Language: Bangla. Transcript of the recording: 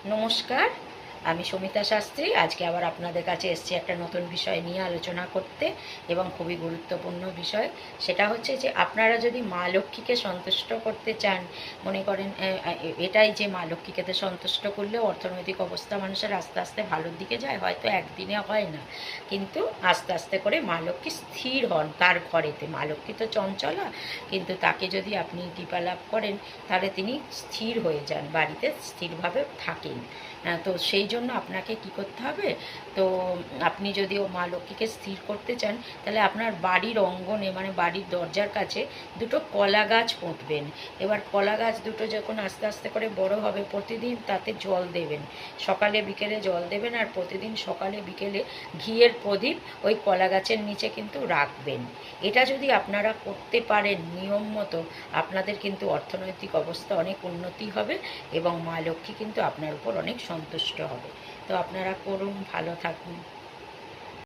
নমস্কার, আমি সমিতা শাস্ত্রী। আজকে আবার আপনাদের কাছে এসেছি একটা নতুন বিষয় নিয়ে আলোচনা করতে, এবং খুবই গুরুত্বপূর্ণ বিষয়। সেটা হচ্ছে যে আপনারা যদি মা লক্ষ্মীকে সন্তুষ্ট করতে চান, মনে করেন এটাই যে মা লক্ষ্মীকে তো সন্তুষ্ট করলে অর্থনৈতিক অবস্থা মানুষের আস্তে আস্তে ভালোর দিকে যায়, হয়তো একদিনে হয় না, কিন্তু আস্তে আস্তে করে মা লক্ষ্মী স্থির হন তার ঘরেতে। মা লক্ষ্মী তো চঞ্চলা, কিন্তু তাকে যদি আপনি কৃপা লাভ করেন তাহলে তিনি স্থির হয়ে যান, বাড়িতে স্থিরভাবে থাকেন। তো সেই জন্য আপনাকে কি করতে হবে? তো আপনি যদি ও মা লক্ষ্মীকে স্থির করতে চান, তাহলে আপনার বাড়ির অঙ্গনে, মানে বাড়ির দরজার কাছে দুটো কলা গাছ পুঁতবেন। এবার কলা গাছ দুটো যখন আস্তে আস্তে করে বড় হবে, প্রতিদিন তাতে জল দেবেন, সকালে বিকেলে জল দেবেন। আর প্রতিদিন সকালে বিকেলে ঘিয়ের প্রদীপ ওই কলা গাছের নিচে কিন্তু রাখবেন। এটা যদি আপনারা করতে পারেন নিয়ম মতো, আপনাদের কিন্তু অর্থনৈতিক অবস্থা অনেক উন্নতি হবে, এবং মা লক্ষ্মী কিন্তু আপনার উপর অনেক সন্তুষ্ট হবে। তো আপনারা করুন, ভালো থাকুন।